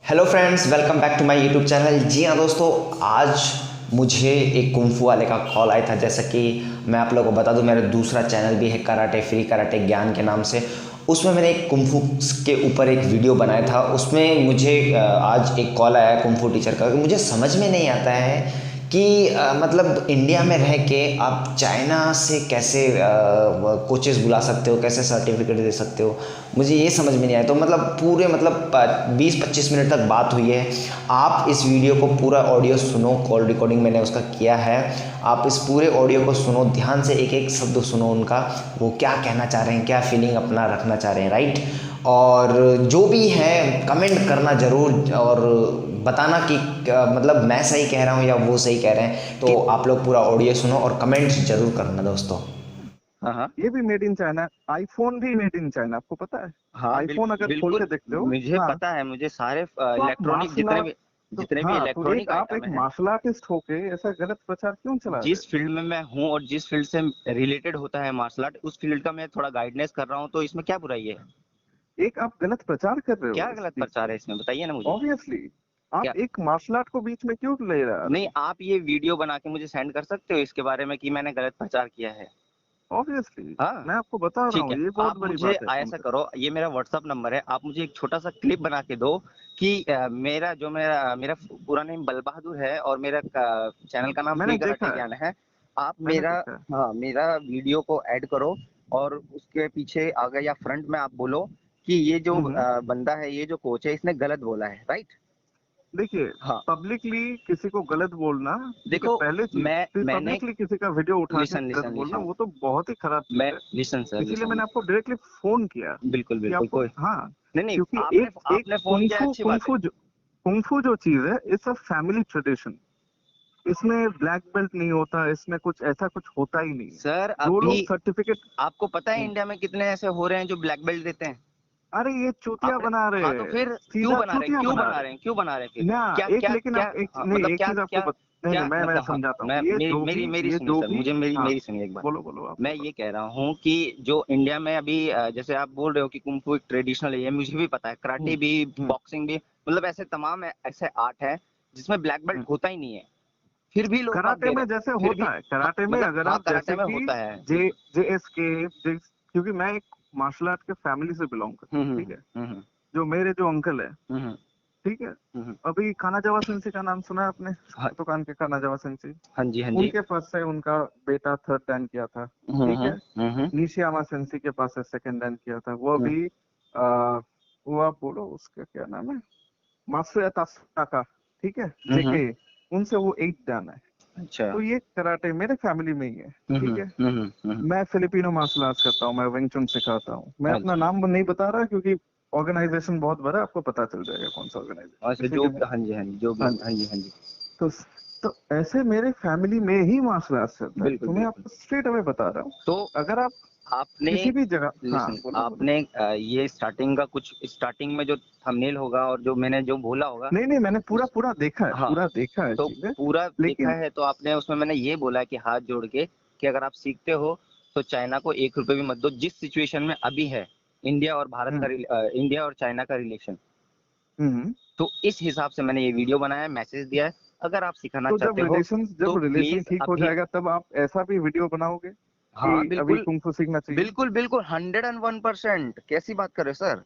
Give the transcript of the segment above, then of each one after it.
Hello friends, welcome back to my YouTube channel. जी हाँ दोस्तों, आज मुझे एक कुंफू वाले का कॉल आया था। जैसा कि मैं आप लोगों को बता दूं, मेरा दूसरा चैनल भी है कराटे फ्री कराटे ज्ञान के नाम से। उसमें मैंने एक कुंफू के ऊपर एक वीडियो बनाया था। उसमें मुझे आज एक कॉल आया कुंफू टीचर का। मुझे समझ में नहीं आता है कि मतलब इंडिया में रह के आप चाइना से कैसे कोचेस बुला सकते हो, कैसे सर्टिफिकेट दे सकते हो। मुझे ये समझ में नहीं आया। तो मतलब पूरे मतलब 20-25 मिनट तक बात हुई है। आप इस वीडियो को पूरा ऑडियो सुनो, कॉल रिकॉर्डिंग मैंने उसका किया है। आप इस पूरे ऑडियो को सुनो, ध्यान से एक एक शब्द सुनो उनका, वो क्या कहना चाह रहे हैं, क्या फीलिंग अपना रखना चाह रहे हैं, राइट। और जो भी है कमेंट करना ज़रूर और बताना कि मतलब मैं सही कह रहा हूँ या वो सही कह रहे हैं। तो आप लोग पूरा ऑडियो सुनो और कमेंट ज़रूर करना दोस्तों। हाँ हाँ ये भी मेड इन चाइना। आईफोन भी मेड इन चाइना, आपको पता है? हाँ आईफोन अगर खोल के बिल्कुल देखते हो। मुझे हाँ। पता है। मुझे सारे तो आप इलेक्ट्रॉनिक मार्शल आर्ट तो जितने भी हाँ, तो इलेक्ट्रॉनिक एक आप आइटम एक है, मार्शल आर्टिस्ट होके ऐसा गलत प्रचार क्यों चला रहे जिस हो? फील्ड में मैं हूँ और जिस फील्ड से रिलेटेड होता है मार्शल आर्ट, उस फील्ड का मैं थोड़ा गाइडेंस कर रहा हूँ, तो इसमें क्या बुराई है? एक आप गलत प्रचार कर रहे क्या हो इस गलत चीज प्रचार से। है इसमें, बताइए ना मुझे। ऑब्वियसली क्या? आप एक मार्शल आर्ट को बीच में क्यों ले आ रहे नहीं, हो? आप ये वीडियो बना के मुझे सेंड कर सकते हो इसके बारे में कि मैंने गलत प्रचार किया है? ऑब्वियसली हाँ, मैं आपको बता रहा ठीक हूँ, है। ये बहुत आप बड़ी मुझे बात है ऐसा सुनते। करो, ये मेरा व्हाट्सअप नंबर है, आप मुझे एक छोटा सा क्लिप बना के दो कि मेरा मेरा पूरा नेम बल बहादुर है और मेरा चैनल का नाम मैंने फ्री कराटे देखा है। ज्ञान है। आप मैंने मेरा, देखा है। हाँ, मेरा वीडियो को ऐड करो और उसके पीछे आगे या फ्रंट में आप बोलो कि ये जो हम्म। बंदा है, ये जो कोच है, इसने गलत बोला है, राइट। देखिए, हाँ, पब्लिकली किसी को गलत बोलना, ठीक है, देखो, पहले चीज। फिर मैंने, पब्लिकली किसी का वीडियो उठा के लिसन गलत लिसन बोलना, लिसन, वो तो बहुत ही खराब चीज मैं, है। लिसन सर, इसीलिए लिसन। मैंने आपको डायरेक्टली फोन किया बिल्कुल कि बिल्कुल, आपको। कोई हाँ। नहीं, नहीं, क्योंकि आपने एक एक आपने फोन किया, अच्छी बात है। कुंफू जो चीज है, इट्स अ फैमिली ट्रेडिशन। इसमें ब्लैक बेल्ट नहीं होता, इसमें कुछ ऐसा कुछ होता ही नहीं है। सर जो अभी लोग सर्टिफिकेट। आपको पता है इंडिया में कितने ऐसे हो रहे हैं जो ब्लैक बेल्ट देते हैं? अरे ये चूतिया आपने, बना रहे हाँ, तो हैं। फिर क्यों सीधा बना रहे हैं, चूतिया क्यों बना बना रहे रहे हैं, क्यों बना रहे हैं फिर? हैं ना। क्या एक क्या लेकिन क्या, आप एक हाँ, नहीं, मतलब एक क्या चीज आपको क्या नहीं नहीं, क्या मैं मतलब, हाँ, समझाता मैं, हूँ। ये मेरी जो भी मेरी मेरी ये सुनिए जो सर, भी मुझे मेरी हाँ, मेरी सुनिए एक बार। बोलो बोलो, आप मैं बोलो। ये कह रहा हूँ कि जो इंडिया में अभी जैसे आप बोल रहे हो कि कुंफू एक ट्रेडिशनल है, ये मुझे भी पता है, कराटे हम्म। भी, हम्म। बॉक्सिंग भी, मतलब ऐसे तमाम ऐसे आर्ट है जिसमें ब्लैक बेल्ट हम्म। होता ही नहीं है, फिर भी लोग बाग कराटे दे रहे में हैं, जैसे फिर भी। होता है, हाँ, कराटे में मतलब, अगर हाँ, आप कराटे जैसे में कि होता है। जे क्योंकि मैं एक मार्शल आर्ट के फैमिली से बिलोंग करता हूँ, ठीक है। हम्म। जो मेरे जो अंकल है, हम्म। ठीक है। हम्म। अभी कानाजावा सेंसी का नाम सुना है आपने? हाँ, दुकान के कानाजावा सेंसी। हाँ जी, हाँ जी। उनके पास से उनका बेटा थर्ड डैन किया था, ठीक है। हम्म। निशियामा सेंसी के पास से सेकंड डैन किया था। वो हम्म। अभी वो आप बोलो उसका क्या नाम है, मासुया तासुका, ठीक है, हम्म। जेके। उनसे वो एट डैन है। अच्छा। तो ये कराटे मेरे फैमिली में ही है, ठीक है। हम्म। मैं फिलिपिनो मार्शल आर्ट्स करता हूँ, मैं विंग चुन सिखाता हूँ। मैं अपना अच्छा, नाम नहीं बता रहा क्योंकि ऑर्गेनाइजेशन बहुत बड़ा है, आपको पता चल जाएगा कौन सा ऑर्गेनाइजेशन, अच्छा, जो, इसीलिए मैं। हाँ जी, हाँ जी, जो भी, हाँ जी। हाँ जी, हाँ जी। तो तो ऐसे मेरे फैमिली में ही मार्शल आर्ट्स चलता है, बिल्कुल तो मैं बिल्कुल। आपको स्ट्रेट अवे बता रहा हूँ। तो अगर आप आपने, किसी भी जगह। हाँ, लिसन, बोलो बोलो। आपने ये स्टार्टिंग का कुछ, स्टार्टिंग में जो थंबनेल होगा और जो मैंने जो बोला होगा, नहीं नहीं, मैंने पूरा उस, पूरा देखा है, हाँ, पूरा देखा है तो चीजें। पूरा देखा लेकिन है, तो आपने उसमें मैंने ये बोला है कि हाथ जोड़ के कि अगर आप सीखते हो तो चाइना को 1 रुपए भी मत दो, जिस सिचुएशन में अभी है इंडिया और भारत का हम्म। इंडिया और चाइना का रिलेशन। हम्म। तो इस हिसाब से मैंने ये वीडियो बनाया, मैसेज दिया है। अगर आप सिखाना तो चाहते हो जब तो रिलेशन प्लीज ठीक हो अभी, जाएगा, तब आप ऐसा भी वीडियो बनाओगे हाँ कि अभी बिल्कुल, कुंग फू सीखना चाहिए। बिल्कुल बिल्कुल, 101%। कैसी बात कर रहे हो सर?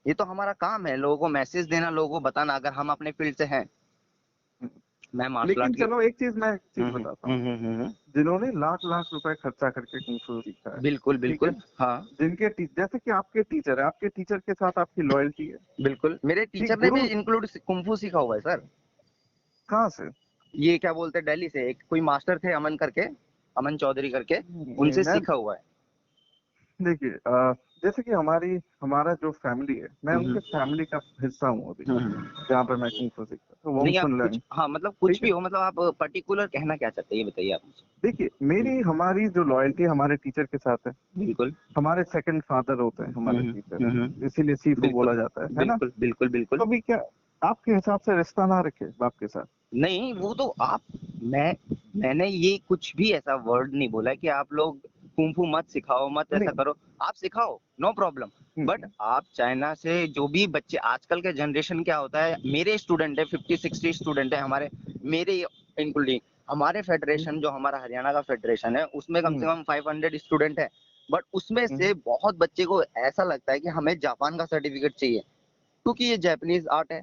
ये तो हमारा काम है, लोगों को मैसेज देना, लोगों को बताना, अगर हम अपने फील्ड से हैं। हम्म। मैं मार्शल लेकिन आर्ट की, चलो, मैं एक चीज बताता हूँ। हम्म। जिन्होंने लाख लाख रुपए खर्चा करके कुंग फू सीखा है, बिल्कुल ठीक है। बिल्कुल, हाँ, जैसे कि आपके टीचर है, आपके टीचर के साथ आपकी लॉयल्टी है। बिल्कुल, मेरे ठीक, टीचर ने भी गुरु। इंक्लूड कुंफू सीखा हुआ है सर। कहाँ से? ये क्या बोलते हैं, दिल्ली से एक कोई मास्टर थे, अमन करके, अमन चौधरी करके, नहीं, उनसे मैं सीखा हुआ है। देखिए, जैसे कि हमारा जो फैमिली है, मैं हम्म। उनके फैमिली का हिस्सा हूँ अभी। हम्म। जहाँ पे मैं कुंग फू सीखता, तो वोंग नहीं, आप फुन कुछ, लेंग। हाँ, मतलब कुछ ठीक भी है। हो, मतलब आप पर्टिकुलर कहना क्या चाहते हैं, ये बताइए आप मुझे। देखिए, हमारी जो लॉयल्टी हमारे टीचर के साथ है। बिल्कुल। हमारे सेकंड फादर होते हैं हमारे टीचर, इसीलिए सीफू बिल्कुल बोला जाता है ना। बिल्कुल बिल्कुल बिल्कुल। तो अभी क्या आपके हिसाब से रिश्ता ना रखे बाप के साथ? नहीं, वो तो आप, मैं मैंने ये कुछ भी ऐसा वर्ड नहीं बोला कि आप लोग कुंफू मत सिखाओ, मत ऐसा नहीं। करो, आप सिखाओ, नो प्रॉब्लम। बट आप चाइना से जो भी बच्चे आजकल के जनरेशन क्या होता है, मेरे स्टूडेंट है 50-60 स्टूडेंट है हमारे, मेरे इंक्लूडिंग हमारे फेडरेशन जो हमारा हरियाणा का फेडरेशन है उसमें कम से कम 500 स्टूडेंट है। बट उसमें से बहुत बच्चे को ऐसा लगता है कि हमें जापान का सर्टिफिकेट चाहिए क्योंकि ये जापानीज आर्ट है,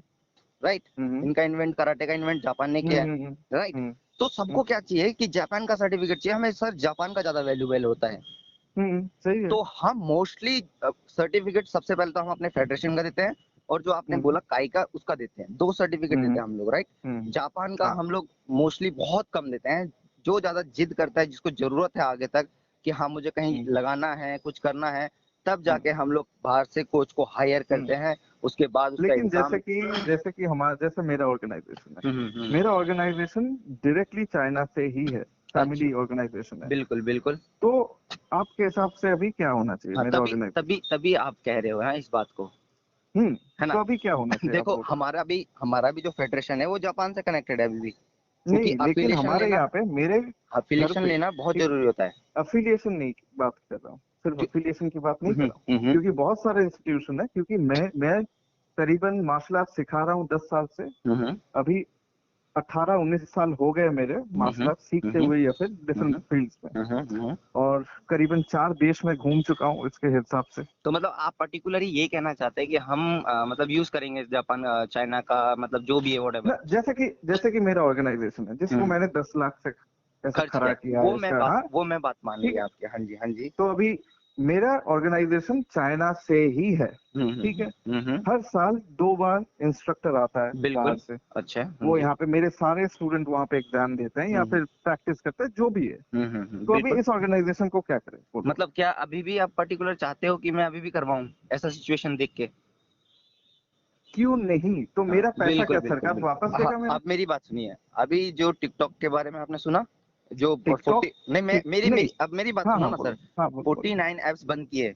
राइट? इनका इन्वेंट, कराटे का इन्वेंट जापान ने किया है, राइट? तो सबको क्या चाहिए कि जापान का सर्टिफिकेट चाहिए हमें, सर जापान का ज्यादा वैल्यूएबल होता है। सही है। तो हम मोस्टली सर्टिफिकेट सबसे पहले तो हम अपने फेडरेशन का देते हैं, और जो आपने बोला काई का उसका देते हैं, 2 सर्टिफिकेट देते हैं हम लोग, राइट? जापान का हाँ। हम लोग मोस्टली बहुत कम देते हैं। जो ज्यादा जिद करता है, जिसको जरूरत है आगे तक कि हाँ मुझे कहीं लगाना है, कुछ करना है, तब जाके हम लोग बाहर से कोच को हायर करते हैं, उसके बाद उसका लेकिन एग्जाम। जैसे कि हमारा, जैसे मेरा ऑर्गेनाइजेशन है, मेरा ऑर्गेनाइजेशन डायरेक्टली चाइना से ही है, फैमिली ऑर्गेनाइजेशन है। बिल्कुल बिल्कुल। तो आपके हिसाब से अभी क्या होना चाहिए मेरा तभी ऑर्गेनाइजेशन? तभी तभी आप कह रहे हो ना इस बात को, है ना? तो अभी क्या होना चाहिए आप देखो बोलो? हमारा भी जो फेडरेशन है वो जापान से कनेक्टेड है अभी भी, क्योंकि नहीं, लेकिन हमारे यहाँ पे मेरे घर अफिलिएशन पे, लेना बहुत ठीक, जरूरी होता है। अफिलिएशन नहीं बात कर रहा हूँ, सिर्फ जो- अफिलिएशन की बात नहीं कर हम्म, रहा हूँ, क्योंकि बहुत सारे इंस्टीट्यूशन है, क्योंकि मैं करीबन मार्शल आर्ट सिखा रहा हूँ 10 साल से। हम्म, अभी 18-19 साल हो गए मेरे मार्शल आर्ट सीखते हुए या फिर डिफरेंट फील्ड्स में, और करीबन 4 देश में घूम चुका हूँ इसके हिसाब से। तो मतलब आप पर्टिकुलरली ये कहना चाहते हैं कि हम मतलब यूज करेंगे जापान चाइना का, मतलब जो भी है व्हाटएवर जैसे कि मेरा ऑर्गेनाइजेशन है जिसको मैंने 10 लाख से ऐसे खर्च खड़ा किया, किया है इसका, हाँ, वो मैं बात मान ठीक ली है। आपकी। हाँ जी, हाँ जी। तो अभी मेरा ऑर्गेनाइजेशन चाइना से ही है, ठीक है। हर साल 2 बार इंस्ट्रक्टर आता है बिल्कुल। बाहर से, अच्छा। वो यहाँ पे मेरे सारे स्टूडेंट वहाँ पे एग्जाम देते हैं या फिर प्रैक्टिस करते हैं, जो भी है। तो अभी बिल्कुल। इस ऑर्गेनाइजेशन को क्या करें बोलो? मतलब क्या अभी भी आप पर्टिकुलर चाहते हो कि मैं अभी भी करवाऊं ऐसा सिचुएशन देख के? क्यों नहीं? तो मेरा पैसा बिल्कुल क्या बिल्कुल सरकार वापस बिल्कुल। हाँ, देगा मेरा? आप मेरी बात सुनिए। अभी जो टिकटॉक के बारे में आपने सुना, जो टिकटॉक? 40 नहीं, मैं ठीक मेरी नहीं। मेरी अब मेरी बात हाँ सुनो हाँ ना बोलो, सर। हाँ बोलो बोलो। 49 एप्स बंद किए,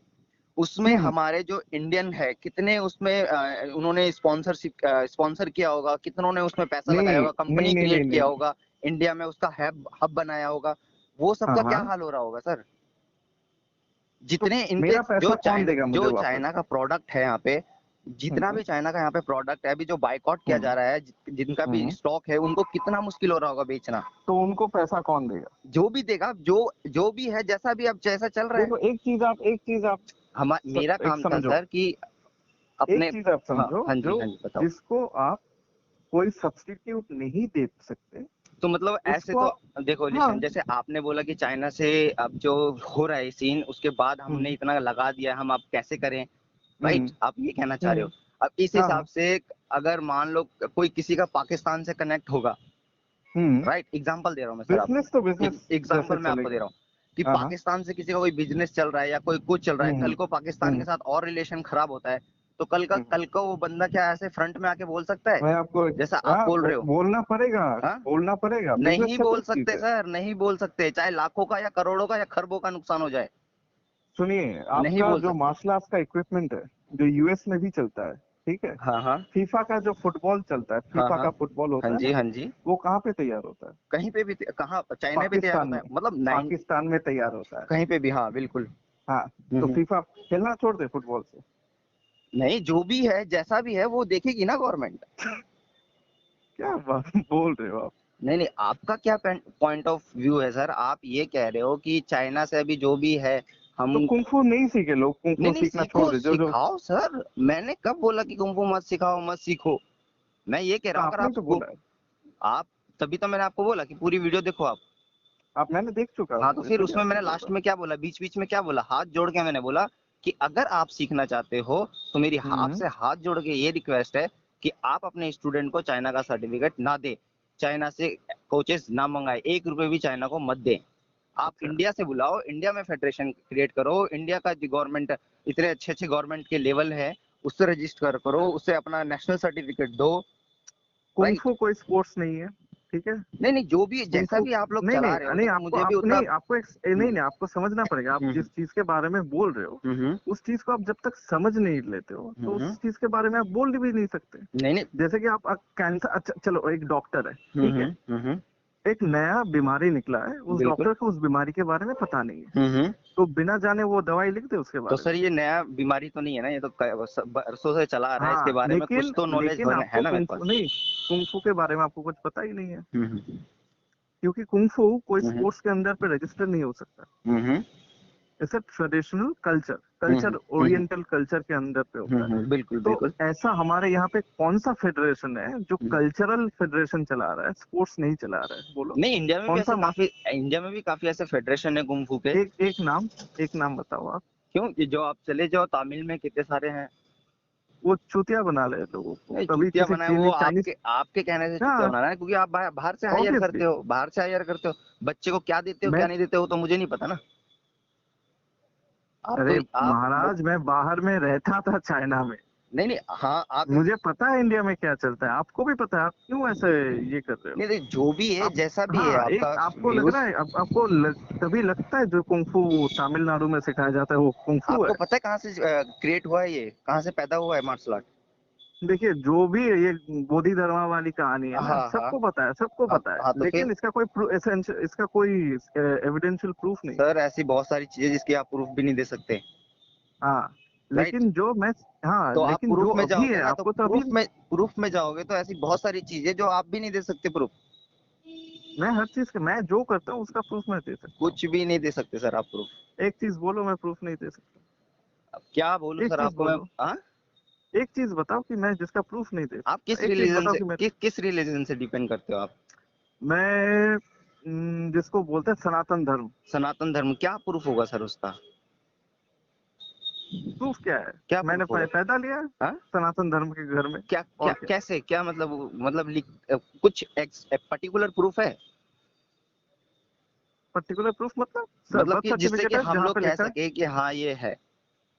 उसमें हमारे जो इंडियन है कितने उसमें उन्होंने स्पॉन्सर किया होगा, कितनों ने उसमें पैसा नहीं लगाया होगा, नहीं कंपनी नहीं नहीं क्रिएट नहीं किया नहीं। होगा, इंडिया में उसका हब बनाया होगा, वो हाँ सबका क्या हाँ। हाल हो रहा होगा सर? तो जितने इनके मेरा पैसा कौन देगा मुझे जो वापस? चाइना का प्रोडक्ट है यहाँ पे, जितना हम्म भी चाइना का यहाँ पे प्रोडक्ट है, अभी जो बाइकआउट किया हम्म जा रहा है, जिनका भी हम्म। स्टॉक है, उनको कितना मुश्किल हो रहा होगा बेचना। तो उनको पैसा कौन देगा? जो भी देगा, जो भी है, जैसा भी अब जैसा चल रहा है। देखो, एक चीज आप मेरा एक काम था समझो, सर कि एक अपने। चीज आप हाँ समझो, हाँ जी, जो हाँ जी, बताओ। जिसको आप कोई सब्स्टिट्यूट नहीं दे सकते तो मतलब ऐसे उसको तो आप, देखो, हाँ। लिशन, जैसे आपने बोला कि चाइना से अब जो हो रहा है सीन, उसके बाद हमने हम्म इतना लगा दिया, हम अब कैसे करें, हम्म राइट? आप ये कहना चाह रहे हो। अब इस हाँ हिसाब हाँ। से अगर मान लो कोई किसी का पाकिस्तान से कनेक्ट होगा, राइट? एग्जांपल दे रहा हूँ मैं सर बिजनेस तो आपको, बिजनेस जैसे एग्जांपल मैं आपको दे चलेगा। रहा हूँ कि हाँ हाँ। पाकिस्तान से किसी का कोई बिजनेस चल रहा है या कोई कुछ चल रहा है, कल हम्म को पाकिस्तान के हम्म साथ और रिलेशन खराब होता है, तो कल हम्म। को वो बंदा क्या ऐसे फ्रंट में आके बोल सकता है मैं आपको, जैसा आप बोल रहे हो? बोलना पड़ेगा, हाँ, बोलना पड़ेगा, बिजनेस नहीं बोल सेपरेट चीज सकते है। सर, नहीं बोल सकते, चाहे लाखों का या करोड़ों का या खरबों का नुकसान हो जाए, सुनिए, नहीं आपका बोल जो सकते। मार्शल आर्ट्स का इक्विपमेंट है, जो यूएस में भी चलता है, ठीक है। हाँ हाँ फीफा का जो फुटबॉल चलता है, हाँ फीफा हाँ। का फुटबॉल हाँ होता है जी, ना, हाँ जी। वो कहाँ पे तैयार होता है? कहीं पे भी कहाँ, चाइना पे तैयार पाकिस्तान होता है, में। मतलब नाइन, पाकिस्तान में तैयार होता है। कहीं पे भी, हाँ बिल्कुल। हाँ। तो फीफा खेलना छोड़ दे फुटबॉल से? नहीं, जो भी है, जैसा भी है, वो देखेगी ना गवर्नमेंट। क्या बात बोल रहे हो आप? नहीं नहीं, आपका क्या पॉइंट ऑफ व्यू है सर? आप ये कह रहे हो कि चाइना से अभी जो भी है हम। तो कुंफू नहीं सीखे लोग, नहीं कुंफू नहीं, सीखना छोड़ सीखो, दे, जो जो। सिखाओ सर। मैंने कब बोला कि कुंफू मत सिखाओ, मत सीखो? मैं ये कह तो रहा हूँ अगर आपने तो आपको, बोला है। आप, तभी तो मैंने आपको बोला कि पूरी वीडियो देखो आप। आप, मैंने देख चुका हाँ, हूँ, तो फिर इसलिए उसमें आपको मैंने बोल रहा लास्ट में क्या बोला, बीच बीच में क्या बोला, हाथ जोड़ के मैंने बोला कि अगर आप सीखना चाहते हो तो मेरी हूँ। आपसे हाथ जोड़ के ये रिक्वेस्ट है कि आप अपने स्टूडेंट को चाइना का सर्टिफिकेट ना दे, चाइना से कोचेस ना मंगाए, 1 रुपए भी चाइना को मत दे। आप अच्छा, इंडिया से बुलाओ, इंडिया में फेडरेशन क्रिएट करो, इंडिया का जो गवर्नमेंट, इतने अच्छे अच्छे गवर्नमेंट के लेवल है, उससे रजिस्टर करो, उससे अपना नेशनल सर्टिफिकेट दो, राइट? कुंफू कोई स्पोर्ट्स नहीं है, ठीक है। नहीं नहीं, जो भी जैसा कुंफू, भी आप लोग नहीं चला नहीं रहे हो, नहीं, देखो आपको मुझे भी आप उतना। नहीं आपको नहीं नहीं, आपको समझना पड़ेगा, आप जिस चीज के बारे में बोल रहे हो, हम्म उस चीज को आप जब तक समझ नहीं लेते हो तो हम्म उस चीज के बारे में आप बोल भी नहीं सकते। नहीं नहीं। जैसे कि आप कैंसर, अच्छा चलो, एक डॉक्टर है, ठीक है। हम्म। एक नया बीमारी निकला है, उस बिल्कुल। डॉक्टर को उस बीमारी के बारे में पता नहीं है, तो बिना जाने वो दवाई लिख दे उसके तो बारे सर ये नया बीमारी तो नहीं है ना, ये तो बरसों से चला आ में। रहा है, इसके हाँ, बारे में कुछ लेकिन तो नॉलेज लेकिन है आपको ना मेरे कुंफू पास। नहीं, कुंफू के बारे में आपको कुछ पता ही नहीं है, हम्म क्योंकि कुंफू कोई हम्म स्पोर्ट्स के अंदर पे रजिस्टर नहीं हो सकता। हम्म ऐसा ट्रेडिशनल कल्चर ओरिएंटल कल्चर के अंदर पे होता है। बिल्कुल तो बिल्कुल। ऐसा हमारे यहाँ पे कौन सा फेडरेशन है जो कल्चरल फेडरेशन चला रहा है, स्पोर्ट्स नहीं चला रहा है, बोलो। नहीं, इंडिया में भी कौन ऐसे सा काफी, इंडिया में भी काफी ऐसे फेडरेशन है कुंग फू के। एक नाम बताओ आप। क्यों, ये जो आप चले जाओ तमिल में कितने सारे हैं। वो चूतिया बना रहे लोगों को, नहीं, कभी चूतिया किसी बनाए वो चाइनीज। आपके आपके कहने से चूतिया हाँ, बना रहा है, क्योंकि आप बाहर से हायर ऑब्वियसली। करते हो, बाहर से हायर करते हो। बच्चे को क्या देते हो मैं क्या नहीं देते हो तो मुझे नहीं पता ना। आप तो अरे आप महाराज, मैं बाहर में रहता था चाइना में, नहीं नहीं, हाँ आप मुझे पता है इंडिया में क्या चलता है, आपको भी पता है, आप क्यों ऐसे ये कर रहे हो? नहीं नहीं, जो भी है आप जैसा भी है हाँ, आपका एक आपको लग व्यूज। रहा है, तभी लगता है जो कुंफू तमिलनाडु में सिखाया जाता है वो कुंफू आपको है। पता है कहाँ से क्रिएट हुआ है, ये कहाँ से पैदा हुआ है मार्शल आर्ट। देखिए, जो भी है, ये बोधि धर्मा वाली कहानी है ना, हाँ हाँ सबको पता है, सबको हाँ पता है, हाँ, तो फिर लेकिन इसका कोई एविडेंशियल प्रूफ नहीं है। सर ऐसी बहुत सारी चीजें जिसकी आप प्रूफ भी नहीं दे सकते। हाँ, राइट। लेकिन जो मैं हाँ, तो आप लेकिन जो प्रूफ में अभी जाओगे है ना, तो आपको तो अभी प्रूफ में जाओगे तो ऐसी बहुत सारी चीजें जो आप भी नहीं दे सकते प्रूफ। मैं हर चीज का, मैं जो करता हूँ उसका प्रूफ मैं दे सकता हूँ। कुछ भी नहीं दे सकते सर आप प्रूफ। एक चीज बोलो, मैं प्रूफ नहीं दे सकता। अब क्या बोलूं एक सर चीज आपको मैं। बोलो, हाँ, एक चीज बताओ कि मैं जिसका प्रूफ नहीं दे आप किस सकता, एक चीज रिलीजन बताओ से कि मैं किस रिलीजन से डिपेंड करते हो आप। मैं जिसको बोलते हैं सनातन धर्म। सनातन धर्म, क्या प्रूफ होगा सर उसका। प्रूफ क्या है? क्या मैंने प्रूफ होगा। पैदा लिया है हाँ, सनातन धर्म के घर में, क्या क्या और क्या? कैसे, क्या मतलब, कुछ पर्टिकुलर प्रूफ है। पर्टिकुलर प्रूफ मतलब सर, मतलब बर्थ कि जिससे सर्टिफिकेट कि है हम जहाँ लोग पे कह लिखा है, सके कि हाँ ये है।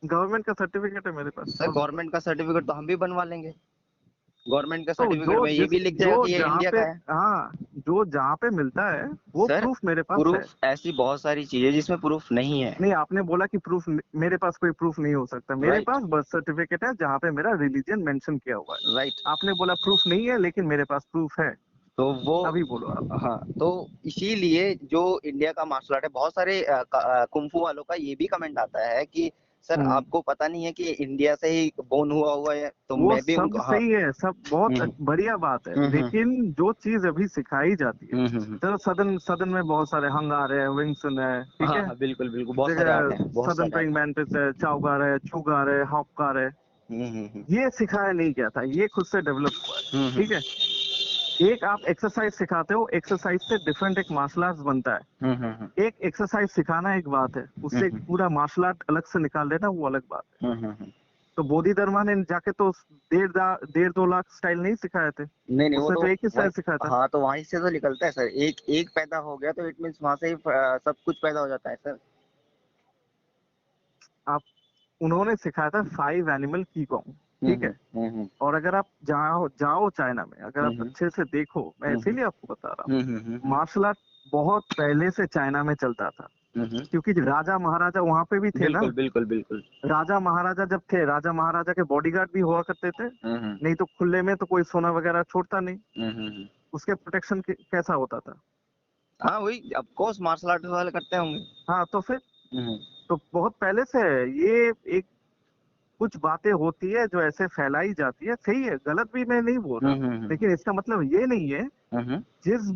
गवर्नमेंट का सर्टिफिकेट है मेरे पास, सर और बताओ। गवर्नमेंट का सर्टिफिकेट तो हम भी बनवा लेंगे। गवर्नमेंट का तो सर्टिफिकेट में ये भी लिख जो जाएगा कि ये जहाँ इंडिया पे का है। हाँ, जो जहाँ पे मिलता है वो सर प्रूफ मेरे पास है। प्रूफ, ऐसी बहुत सारी चीजें जिसमें प्रूफ नहीं है। नहीं, आपने बोला कि प्रूफ, मेरे पास कोई प्रूफ नहीं हो सकता, मेरे राइट पास बर्थ सर्टिफिकेट है जहाँ पे मेरा रिलीजन मेंशन किया हुआ है। राइट। आपने बोला प्रूफ नहीं है, लेकिन मेरे पास प्रूफ है। तो वो, अभी बोलो आप। हाँ, तो इसीलिए जो इंडिया का मार्शल आर्ट है, बहुत सारे कुंफू वालों का ये भी कमेंट आता है कि सर हम्म, आपको पता नहीं है कि इंडिया से ही बोर्न हुआ है, तो वो मैं भी सब उनको, हाँ। सही है, सब बहुत हम्म बढ़िया बात है, हम्म लेकिन जो चीज अभी सिखाई जाती है, हम्म। चलो सदन सदन में बहुत सारे हंगार है, विंगसन है, ठीक हाँ है, हाँ, बिल्कुल बिल्कुल, बहुत सारे आर्ट जगह हैं, बहुत सदन सारे आर्ट पेइंग हैं। मैंटिस है, चाउगार है, चूगार है, हॉपकार है, ये सिखाया नहीं गया था, ये खुद से डेवलप हुआ है, ठीक है। एक आप एक्सरसाइज सिखाते हो, एक्सरसाइज से डिफरेंट एक मार्शल आर्ट बनता है। एक एक्सरसाइज सिखाना एक बात है, उससे एक पूरा मार्शल आर्ट अलग से निकाल लेना वो अलग बात है। तो बोधि धर्मा ने जाके तो 1.5-2 लाख स्टाइल नहीं सिखाए थे, नहीं नहीं, वो उसने तो तो एक ही वही, स्टाइल सिखाया था। हाँ तो वहीं से तो निकलता है सर, एक एक पैदा हो गया तो इट मीन्स वहां से ही सब कुछ पैदा हो जाता है सर। आप उन्होंने सिखाया था 5 एनिमल की कॉन्ग, ठीक है। हम्म और अगर आप जाओ जाओ चाइना में, अगर आप हम्म अच्छे से देखो, मैं हम्म इसीलिए आपको बता रहा हूँ, हम्म मार्शल आर्ट बहुत पहले से चाइना में चलता था, क्योंकि राजा महाराजा वहां पे भी थे ना। बिल्कुल बिल्कुल बिल्कुल। राजा महाराजा जब थे, राजा महाराजा के बॉडीगार्ड भी हुआ करते थे, हम्म नहीं तो खुले में तो कोई सोना वगैरह छोड़ता नहीं, हम्म। उसके प्रोटेक्शन कैसा होता था। हाँ वही, ऑफ कोर्स मार्शल आर्ट वाले करते होंगे। हाँ, तो फिर हम्म तो बहुत पहले से है ये। एक कुछ बातें होती है जो ऐसे फैलाई जाती है, सही है, गलत भी मैं नहीं बोल रहा, हम्म। लेकिन इसका मतलब ये नहीं है, हम्म, जिस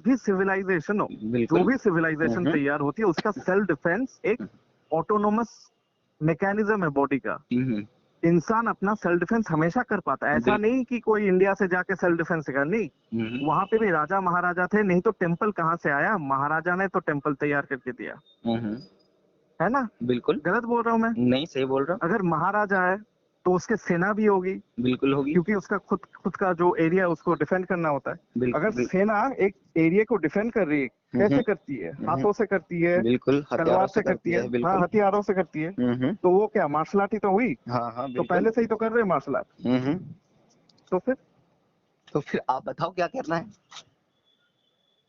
भी सिविलाइजेशन हो, जो बिल्कुल। भी सिविलाइजेशन हम्म तैयार होती है, उसका सेल्फ डिफेंस एक ऑटोनोमस मैकेनिज्म है बॉडी का। हम्म, इंसान अपना सेल्फ डिफेंस हमेशा कर पाता है, ऐसा बिल्कुल। नहीं कि कोई इंडिया से जाके सेल्फ डिफेंस सीखा, नहीं। वहां पे भी राजा महाराजा थे, नहीं तो टेम्पल कहाँ से आया, महाराजा ने तो टेम्पल तैयार करके दिया, हम्म, है ना? बिल्कुल। गलत बोल रहा हूँ मैं? नहीं, सही बोल रहा अगर महाराजा है तो उसके सेना भी होगी, हूँ, बिल्कुल होगी। क्योंकि उसका खुद खुद का जो एरिया है उसको डिफेंड करना होता है। अगर बिल्कुल सेना एक एरिया को डिफेंड कर रही है, कैसे करती है? हाथों से करती है, बिल्कुल, हथियारों तलवार से से करती करती है, है, हाँ, बिल्कुल। हथियारों से करती है। तो वो क्या मार्शल आर्ट ही तो हुई? हाँ हाँ, तो बिल्कुल। पहले से ही तो कर रहे हैं मार्शल आर्ट, हम्म। तो फिर तो फिर आप बताओ क्या करना है।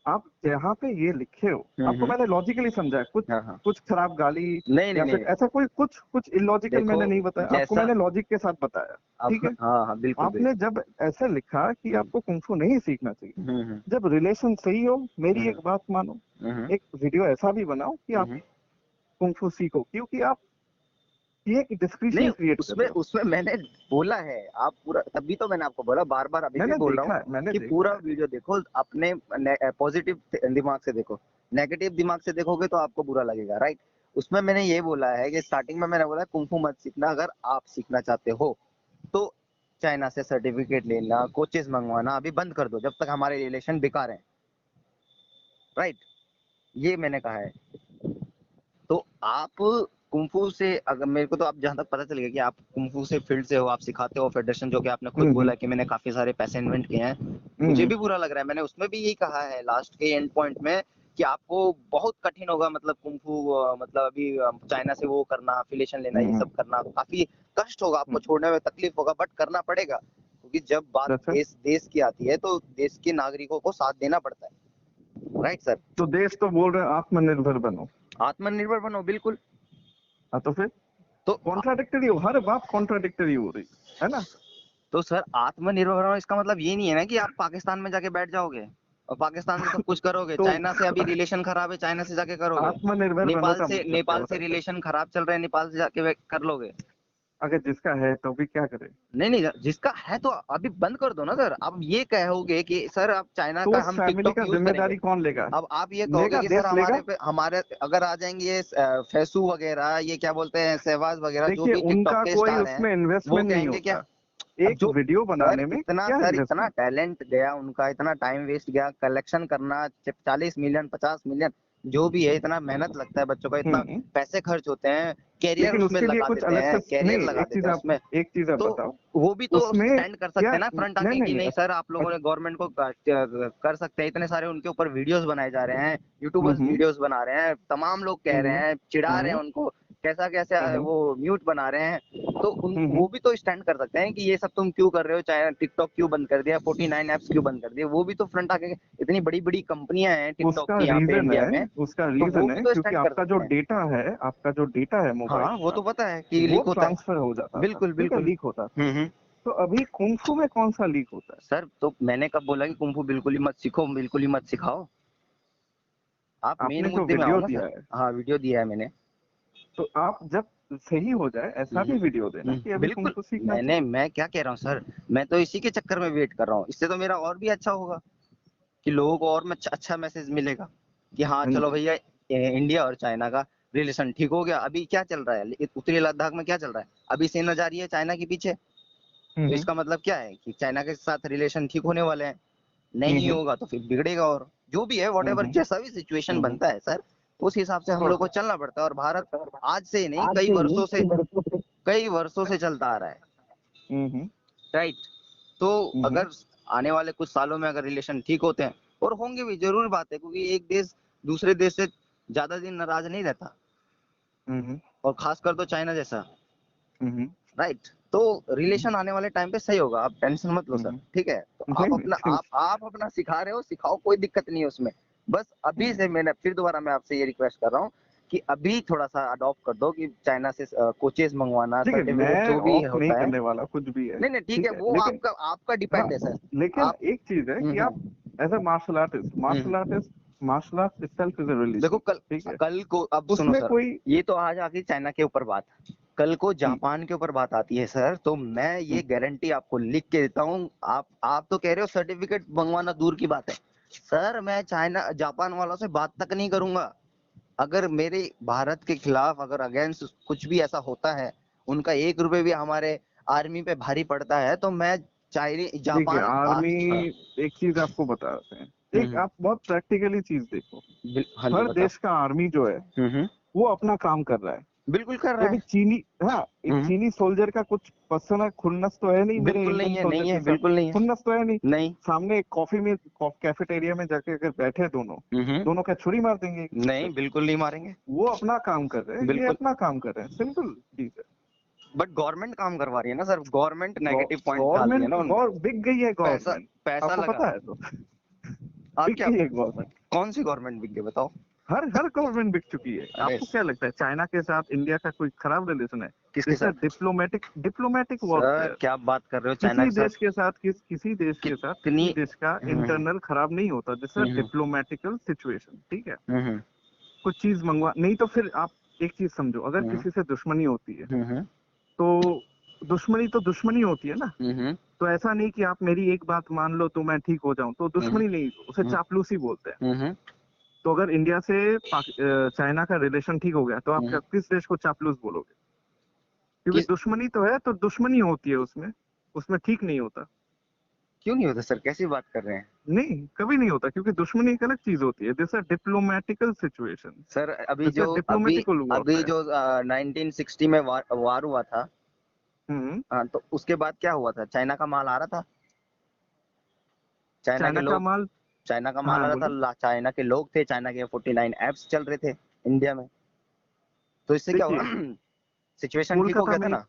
आप जहाँ पे ये लिखे हो, आपको मैंने लॉजिकली समझाया, कुछ हाँ। कुछ खराब गाली नहीं या नहीं फिर नहीं, ऐसा कुछ इलॉजिकल देखो मैंने नहीं बताया आपको, जैसा मैंने लॉजिक के साथ बताया। आप, ठीक है, हाँ बिल्कुल आपने बिल्कुल। जब ऐसा लिखा कि आपको कुंफू नहीं सीखना चाहिए, हम्म। जब रिलेशन सही हो, मेरी हम्म एक बात मानो, हम्म एक वीडियो ऐसा भी बनाओ कि आप हम्म। कुंफू सीखो, क्योंकि आप ये एक नहीं, डिस्क्रिप्शन क्रिएट कर उसमें रहे हो। उसमें मैंने बोला है, आप पूरा, तभी तो मैंने आपको बोला, बार बार अभी भी मैंने बोल रहा देखा हूँ है, मैंने कि देखा पूरा है। वीडियो देखो, अपने पॉजिटिव दिमाग से देखो, नेगेटिव दिमाग से देखोगे तो आपको बुरा लगेगा, राइट। उसमें मैंने ये बोला है कि स्टार्टिंग में मैंने बोला कुंफू मत सीखना, अगर आप सीखना चाहते हो तो चाइना से सर्टिफिकेट लेना, कोचेस मंगवाना अभी बंद कर दो जब तक हमारे रिलेशन बेकार हैं, राइट, ये मैंने कहा है। तो आप कुंफू से, अगर मेरे को तो आप जहां तक पता चल गया कि आप कुंफू से फील्ड से हो, आप सिखाते हो फेडरेशन, जो कि आपने खुद बोला कि मैंने काफी सारे पैसे इन्वेस्ट किए हैं, मुझे भी बुरा लग रहा है। मैंने उसमें भी यही कहा है लास्ट के एंड पॉइंट में कि आपको बहुत कठिन होगा, मतलब कुंफू मतलब अभी चाइना से वो करना, अफिलिएशन लेना, ये सब करना काफी कष्ट होगा, आपको छोड़ने में तकलीफ होगा, बट करना पड़ेगा, क्योंकि जब बात अच्छा, देश की आती है तो देश के नागरिकों को साथ देना पड़ता है, राइट सर। तो देश तो बोल रहे हैं आत्मनिर्भर बनो, आत्मनिर्भर बनो, बिल्कुल। हाँ तो फिर तो कॉन्ट्राडिक्टरी हो, हर बात कॉन्ट्राडिक्टरी हो रही है ना। तो सर आत्मनिर्भर होना, इसका मतलब ये नहीं है ना कि आप पाकिस्तान में जाके बैठ जाओगे और पाकिस्तान से सब कुछ करोगे। तो चाइना से अभी रिलेशन खराब है, चाइना से जाके करोगे। आत्मनिर्भर बनो का मतलब क्या नेपाल होता से है? रिलेशन खराब चल रहे हैं, नेपाल से जाके कर लोगे। अगर जिसका है तो भी क्या करे? नहीं नहीं, जिसका है तो अभी बंद कर दो ना सर। अब ये कहोगे कि सर आप चाइना तो का उस हम फैमिली टिकटॉक का यूज करेंगे। जिम्मेदारी कौन लेगा? अब आप ये कहोगे लेगा, कि सर देश लेगा। हमारे अगर आ जाएंगे ये फैसू वगैरह, ये क्या बोलते हैं, सहवाज वगैरह, जो देखिए, भी टिकटॉक उनका के कोई स्टार हैं, उसमें वो इन्वेस्टमेंट नहीं कहेंगे क्या? होता, अब एक जो वीडियो सर बनाने में इतना क्या सर इतना इन्वेस्टमेंट। टैलेंट गया उनका, इतना टाइम वेस्ट गया, कलेक्शन करना 40 मिलियन 50 मिलियन, जो भी है, इतना मेहनत लगता है बच्चों का, इतना हम्म। पैसे खर्च होते हैं, कैरियर लेकिन उसमें उसके लिए लगा कुछ देते अलग से हैं, कैरियर नहीं, लगा देते हैं उसमें। एक चीज आप तो बताओ, वो भी तो उसमें स्टैंड कर सकते क्या, हैं ना फ्रंट नहीं आके नहीं कि नहीं नहीं सर आप लोगों ने गवर्नमेंट को कर सकते हैं। इतने सारे उनके ऊपर वीडियोस बनाए जा रहे हैं, यूट्यूबर्स हम्म वीडियोस बना रहे हैं, तमाम लोग कह रहे हम्म हैं, चिढ़ा रहे हैं हम्म उनको, कैसा कैसा हम्म वो म्यूट बना रहे हैं। तो हम्म वो भी तो स्टैंड कर सकते हैं कि ये सब तुम क्यों कर रहे हो, चाहे टिकटॉक क्यों बंद कर दिया, 49 एप्स क्यों बंद कर दिए, वो भी तो फ्रंट आके, इतनी बड़ी बड़ी कंपनियां हैं टिकटॉक उसका की यहाँ पे रीजन इंडिया है, में, उसका तो वो रीजन भी है तो क्योंकि स्टैंड कर आपका जो सकते हैं। डेटा है, आपका जो डेटा है मोबाइल हाँ वो का, तो पता है कि वो लीक होता है। ट्रांसफर हो जाता था, बिल्कुल ठीक है, बिल्कुल। लीक होता था। तो अभी कुंफू में कौन सा लीक होता है? सर तो मैंने कब बोला कि कुंफू बिल्कुल ही मत सीखो, बिल्कुल ही मत सिखाओ। आप मेन आपने जो मुद्दे में आओ वीडियो ना दिया सर। है, हाँ वीडियो दिया है मैंने। तो आप जब सही हो जाए ऐसा भी वीडियो देना कि अभी बिल्कुल। कुंफू सीखना चाहिए। मैं क्या कह रहा हूँ सर, मैं तो इसी के चक्कर में वेट कर रहा हूँ, इससे तो मेरा और भी अच्छा होगा कि लोगों को और में अच्छा मैसेज मिलेगा कि हाँ हाँ चलो जी। भैया, इंडिया और चाइना का रिलेशन ठीक हो गया। अभी क्या चल रहा है उत्तरी लद्दाख में, क्या चल रहा है, अभी सेना जा रही है चाइना के पीछे, तो हम्म इसका मतलब क्या है कि चाइना के साथ रिलेशन ठीक होने वाले हैं। नहीं हम्म होगा तो फिर बिगड़ेगा, और जो भी है व्हाटएवर, हम्म जैसा भी सिचुएशन बनता है सर, उस हिसाब से हम लोग को चलना पड़ता है। और भारत आज से ही नहीं, कई वर्षों से चलता आ रहा है, हम्म राइट। तो हम्म अगर आने वाले कुछ सालों में अगर रिलेशन ठीक होते हैं, और होंगे भी, जरूर बात है, क्योंकि एक देश दूसरे देश से ज्यादा दिन नाराज नहीं रहता, हम्म और खासकर तो चाइना जैसा, हम्म राइट। तो रिलेशन आने वाले टाइम पे सही होगा, आप टेंशन मत लो सर, ठीक है। तो नहीं नहीं, आप अपना सिखा रहे हो, सिखाओ, कोई दिक्कत नहीं है उसमें। बस अभी से मैंने फिर दोबारा मैं आपसे ये रिक्वेस्ट कर रहा हूँ कि अभी थोड़ा सा अडॉप्ट कर दो कि चाइना से कोचेस मंगवाना, देखिए, सर्टिफिकेट मैं जो भी ऑफ नहीं होता है। करने वाला कुछ भी है, नहीं नहीं ठीक है, ठीक है, वो लेकिन आपका आपका हाँ, डिपेंड है सर। लेकिन आप एक चीज है कि आप hmm. As a martial artist, martial art itself is a देखो रिलीजन, कल ठीक है, कल को, अब सुनो उसमें सर, कोई ये तो आज आके चाइना के ऊपर बात, कल को हम्म जापान के ऊपर बात आती है सर, तो मैं ये गारंटी आपको लिख के देता हूँ। आप तो कह रहे हो सर्टिफिकेट मंगवाना दूर की बात है, सर मैं चाइना जापान वालों से बात तक नहीं करूंगा। अगर मेरे भारत के खिलाफ, अगर अगेंस्ट कुछ भी ऐसा होता है, उनका 1 रुपए भी हमारे आर्मी पे भारी पड़ता है, तो मैं देखिए, जापान आर्मी, हाँ। एक चीज आपको बताते हैं, एक हम्म, आप बहुत प्रैक्टिकली चीज देखो, हाँ जी हर बताओ। देश का आर्मी जो है वो अपना काम कर रहा है। बिल्कुल कर रहा ये भी है। चीनी, हाँ, एक हम्म, चीनी सोल्जर का कुछ पर्सनल खुन्नस तो है नहीं मेरे बिल्कुल नहीं इंडियन है, सोल्जर नहीं के है, साथ, बिल्कुल नहीं है। खुन्नस तो है नहीं। नहीं। सामने एक कॉफी में कैफेटेरिया में जाके अगर बैठे दोनों, दोनों क्या छुरी मार देंगे एक दूसरे नहीं को? बिल्कुल नहीं मारेंगे। वो अपना काम कर रहे हैं, ये बिल्कुल। अपना काम कर रहे हैं, सिंपल चीज है। बट गवर्नमेंट काम करवा रही है ना सर, गवर्नमेंट नेगेटिव पॉइंट डाल रही है गवर्नमेंट ना उनमें। बिक गई है पैसा गवर्नमेंट, पैसा आपको लगा पता रहा है तो है। आप बिक क्या गई है गवर्नमेंट। कौन सी गवर्नमेंट बिक गई बताओ? हर हर गवर्नमेंट बिक चुकी है। अरे आपको क्या लगता है चाइना के साथ इंडिया का कोई खराब रिलेशन है? किसके दिस आर साथ? Diplomatic diplomatic sir warfare. क्या बात कर रहे हो, चाइना किसी के साथ देश के साथ किसी देश के साथ कितनी? किसी देश का हम्म इंटरनल खराब नहीं होता। दिस आर हम्म डिप्लोमेटिकल सिचुएशन, ठीक है। हम्म कुछ चीज मंगवा नहीं तो फिर आप एक चीज समझो, अगर हम्म किसी से दुश्मनी होती है हम्म तो दुश्मनी होती है ना। हम्म तो ऐसा नहीं कि आप मेरी एक बात मान लो तो मैं ठीक हो जाऊं, तो दुश्मनी नहीं, उसे चापलूसी बोलते हैं। हम्म तो अगर इंडिया से चाइना का रिलेशन ठीक हो गया तो आप हम्म किस देश को चापलूस बोलोगे? क्योंकि किस दुश्मनी तो है, तो दुश्मनी होती है उसमें, उसमें ठीक नहीं होता। क्यों नहीं होता सर, कैसी बात कर रहे हैं? नहीं, कभी नहीं होता, क्योंकि दुश्मनी एक अलग चीज होती है। This are diplomatical situation, sir this are diplomatical अभी वॉरफेयर। जो 1960 में वार हुआ था, हम्म। हाँ, तो उसके बाद क्या हुआ था? चाइना का माल आ रहा था, चाइना के चाइना का लोग, माल। चाइना का माल हाँ आ रहा बोलो। था, चाइना के लोग थे, चाइना के 49 एप्स चल रहे थे इंडिया में। तो इससे क्या हुआ? देखिए, सिचुएशन ठीक हो कोलकाता गया था में ना।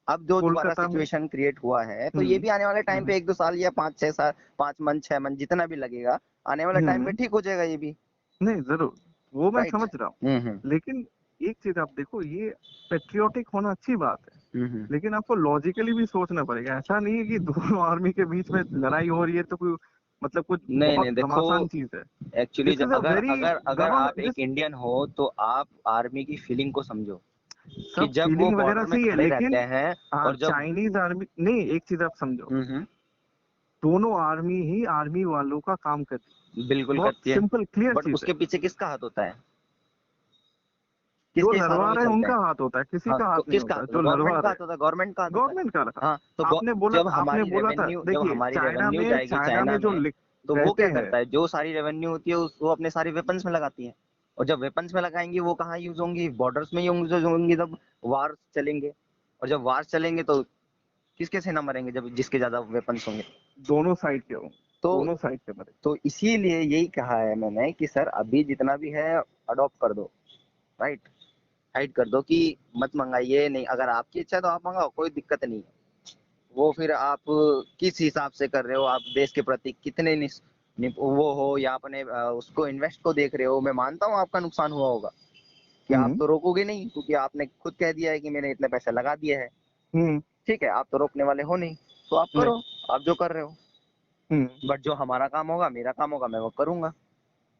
अब जो दोबारा कोलकाता में सिचुएशन क्रिएट हुआ है, तो ये हम्म भी आने वाले टाइम हम्म पे 1-2 साल या 5-6 साल, 5 मंथ 6 मंथ जितना भी लगेगा, आने वाले टाइम पे हम्म, ठीक हो जाएगा ये भी। नहीं जरूर, वो मैं राइट। समझ रहा हूँ। लेकिन एक चीज आप देखो, ये पेट्रियोटिक होना अच्छी बात है, हम्म। लेकिन आपको लॉजिकली भी सोचना पड़ेगा। ऐसा नहीं है कि दोनों आर्मी के बीच में लड़ाई हो रही है तो कोई मतलब कुछ नहीं बहुत नहीं देखो, घमासान चीज है। एक्चुअली दिस इज अ अगर वेरी अगर अगर आप गवर्नमेंट एक दिस इंडियन हो तो आप आर्मी की फीलिंग को समझो कि सब जब वो फीलिंग वगैरह बॉर्डर में सही है, खड़े रहते लेकिन हैं और जब चाइनीज आर्मी नहीं, एक चीज आप समझो, हम्म, दोनों आर्मी ही आर्मी वालों का काम करती है। बिल्कुल बहुत करती है, सिंपल क्लियर बट चीज है। उसके पीछे किसका हाथ होता है? जो किसके इशारों लड़वा में रहे हैं चलते उनका हैं? हाथ होता है, किसी हाँ, का हाथ तो नहीं किसका होता हाथ है होता जो है? लड़वा गवर्नमेंट का रहे। हाथ होता है, गवर्नमेंट का हाथ होता है। गवर्नमेंट का रखा। हाँ, तो आपने जब हमारी बोला था, रेवेन्यू, जब देखिए हमारी चाइना रेवेन्यू में जाएगी चाइना जो में, लिख तो वो रहते क्या हैं। करता है? जो सारी रेवेन्यू होती है वो अपने सारी वेपन्स में लगाती है। और जब वेपन्स में लगाएंगी वो कहाँ यूज होंगी? बॉर्डर्स में यूज होंगी, जब वार चलेंगे। और जब वार चलेंगे तो किसके सेना मरेंगे? जब जिसके ज्यादा वेपन्स होंगे। दोनों साइड के हों, तो दोनों साइड के मरे। तो इसीलिए यही कहा है मैंने कि सर अभी जितना भी है अडॉप्ट कर दो। राइट। हाइड कर दो कि मत मंगाइए, नहीं, अगर आपकी इच्छा है तो आप मंगाओ, कोई दिक्कत नहीं है। वो फिर आप किस हिसाब से कर रहे हो, आप देश के प्रति कितने वो हो, या अपने उसको इन्वेस्ट को देख रहे हो। मैं मानता हूँ आपका नुकसान हुआ होगा, कि आप हम्म तो रोकोगे नहीं, क्योंकि आपने खुद कह दिया है कि मैंने इतने पैसे लगा दिए हैं। हम्म। ठीक है, आप तो रोकने वाले हो नहीं, तो आप नहीं। करो, आप जो कर रहे हो। हम्म। बट जो हमारा काम होगा, मेरा काम होगा, मैं वो करूंगा।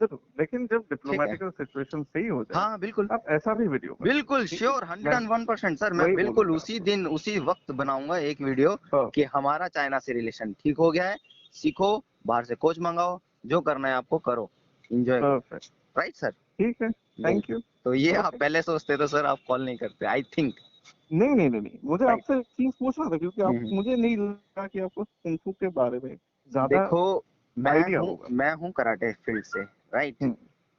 जरूर, लेकिन जब ठीक है। डिप्लोमेटिकल सिचुएशन सही हो जाए, हाँ बिल्कुल, आप ऐसा भी वीडियो बनाओ, बिल्कुल ठीक है। श्योर, मैं 101% सर, मैं वही बिल्कुल बोलूंगा उसी आपको। दिन उसी वक्त बनाऊंगा एक वीडियो हाँ, कि हमारा चाइना से रिलेशन ठीक हो गया है। सीखो, बाहर से कोच मंगाओ, जो करना है आपको करो, एंजॉय करो। परफेक्ट। Right sir. ठीक है, थैंक यू। बिल्कुल। तो ये आप ओके। पहले सोचते तो सर आप कॉल नहीं करते, आई थिंक। नहीं नहीं नहीं नहीं, मुझे राइट। आपसे एक चीज पूछना था, क्योंकि आप मुझे नहीं लगा कि आपको कुंफू के बारे में ज्यादा देखो, आइडिया होगा। मैं हूँ कराटे फील्ड से। राइट। हम्म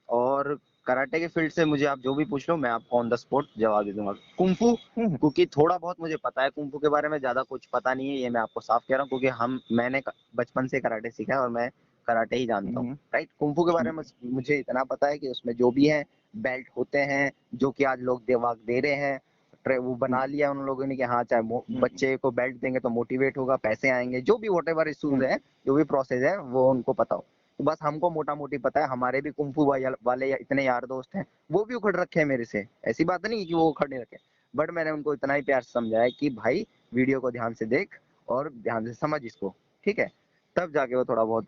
और कराटे के फील्ड से मुझे आप जो भी पूछ लो, मैं आपको ऑन द स्पॉट जवाब दे दूंगा। कुंफू, हम्म क्योंकि थोड़ा बहुत मुझे पता है कुंफू के बारे में, ज्यादा कुछ पता नहीं है, ये मैं आपको साफ कह रहा हूँ, क्योंकि मैंने बचपन से कराटे सीखा है और मैं कराटे ही जानता हूँ। हम्म, राइट। कुंफू के बारे ठीक में है। मुझे इतना पता है कि उसमें जो भी है बेल्ट होते हैं, जो कि आज लोग देवाग दे रहे हैं। वो बना हम्म लिया उन लोगों ने कि हाँ, चाहे हम्म बच्चे को बेल्ट देंगे तो मोटिवेट होगा, पैसे आएंगे, जो भी वॉट एवर इशूज हम्म है, जो भी प्रोसेस है, वो उनको पता हो। तो बस हमको मोटा मोटी पता है। हमारे भी कुंफू वाले इतने यार दोस्त हैं, वो भी उखड़ रखे हैं मेरे से, ऐसी बात नहीं कि वो उखड़ नहीं रखे। बट मैंने उनको इतना ही प्यार से समझाया कि भाई वीडियो को ध्यान से देख और ध्यान से समझ इसको। ठीक है। तब जाके वो थोड़ा बहुत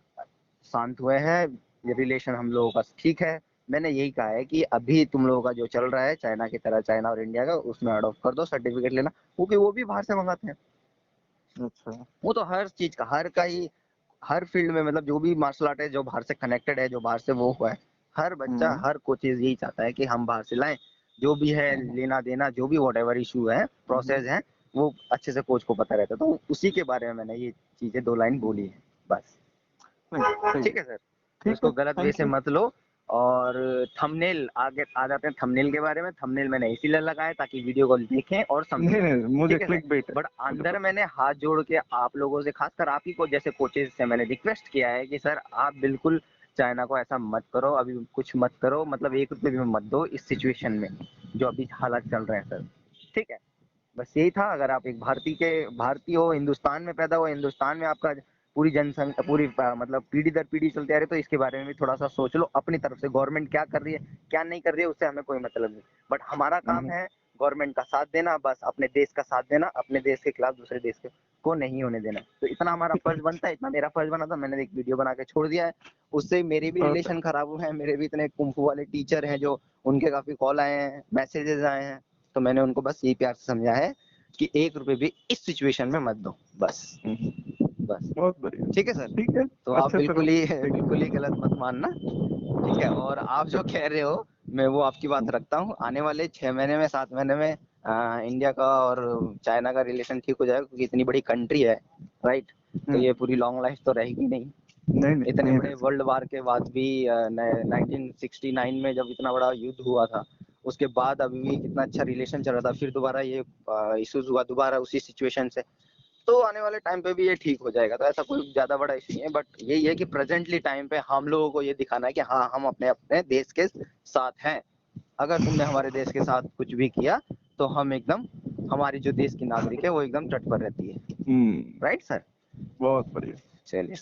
शांत हुए हैं। ये रिलेशन हम लोगों का ठीक है। मैंने यही कहा है कि अभी तुम लोगों का जो चल रहा है चाइना की तरह, चाइना और इंडिया का, उसमें अडॉप्ट कर दो, सर्टिफिकेट लेना, क्योंकि वो भी बाहर से मंगाते हैं। अच्छा। वो तो हर चीज का, हर का ही, हर फील्ड में, मतलब जो भी मार्शल आर्ट है, जो बाहर से कनेक्टेड है, जो बाहर से वो हुआ है, हर बच्चा, हम्म हर कोचेज यही चाहता है कि हम बाहर से लाएं। जो भी है हम्म लेना देना, जो भी वॉट एवर इशू है, हम्म, प्रोसेस है, वो अच्छे से कोच को पता रहता है। तो उसी के बारे में मैंने ये चीजें 2 लाइन बोली है बस। नहीं सही ठीक है। है सर। तो ठीक है, इसको गलत वे थैंक से यू। मत लो। और थंबनेल, आगे आ जाते हैं थंबनेल के बारे में। थंबनेल मैंने इसीलिए लगाया ताकि वीडियो को देखें और समझें। नहीं नहीं, मुझे ठीक है सर। क्लिक बेट है, बट मुझे अंदर पता मैंने हाथ जोड़ के आप लोगों से, खासकर आप ही को जैसे कोचेज से मैंने रिक्वेस्ट किया है कि सर आप बिल्कुल चाइना को ऐसा मत करो, अभी कुछ मत करो, मतलब 1 रुपये भी मत दो इस सिचुएशन में जो अभी हालात चल रहे हैं सर। ठीक है। बस यही था। अगर आप एक भारतीय हो, हिंदुस्तान में पैदा हुए, हिंदुस्तान में आपका पूरी जनसंख्या मतलब पीढ़ी दर पीढ़ी चलते आ रहे, तो इसके बारे में भी थोड़ा सा सोच लो अपनी तरफ से। गवर्नमेंट क्या कर रही है क्या नहीं कर रही है उससे हमें कोई मतलब नहीं, बट हमारा काम है गवर्नमेंट का साथ देना, बस अपने देश का साथ देना, अपने देश के खिलाफ दूसरे देश के को नहीं होने देना। तो इतना हमारा फर्ज बनता है, इतना मेरा फर्ज बना था, मैंने एक वीडियो बना के छोड़ दिया है। उससे मेरे भी रिलेशन खराब हुए हैं, मेरे भी इतने कुंफू वाले टीचर हैं जो उनके काफी कॉल आए हैं, मैसेजेस आए हैं, तो मैंने उनको बस यही प्यार से समझा है कि 1 रुपए भी इस सिचुएशन में मत दो, बस बस। बहुत बढ़िया। ठीक है सर, ठीक है, तो आप अच्छे से बिल्कुल ही गलत मत मानना, ठीक है। और आप जो कह रहे हो मैं वो आपकी बात रखता हूँ, आने वाले 6 महीने में 7 महीने में इंडिया का और चाइना का रिलेशन ठीक हो जाएगा, क्योंकि इतनी बड़ी कंट्री है, राइट। तो ये पूरी लॉन्ग लाइफ तो रहेगी नहीं। नहीं इतने नहीं बड़े वर्ल्ड वार के बाद भी 1969 में जब इतना बड़ा युद्ध हुआ था, उसके बाद अभी भी कितना अच्छा रिलेशन चल रहा था, फिर दोबारा ये इश्यूज हुआ दोबारा उसी सिचुएशन से, तो आने वाले टाइम पे भी ये ठीक हो जाएगा। तो ऐसा कोई ज्यादा बड़ा इशू नहीं है, बट यही है कि प्रेजेंटली टाइम पे हम लोगों को ये दिखाना है कि हाँ हम अपने अपने देश के साथ हैं। अगर तुमने हमारे देश के साथ कुछ भी किया तो हम एकदम, हमारी जो देश की नागरिक है वो एकदम तट पर रहती है, राइट सर। बहुत बढ़िया। चलिए सर।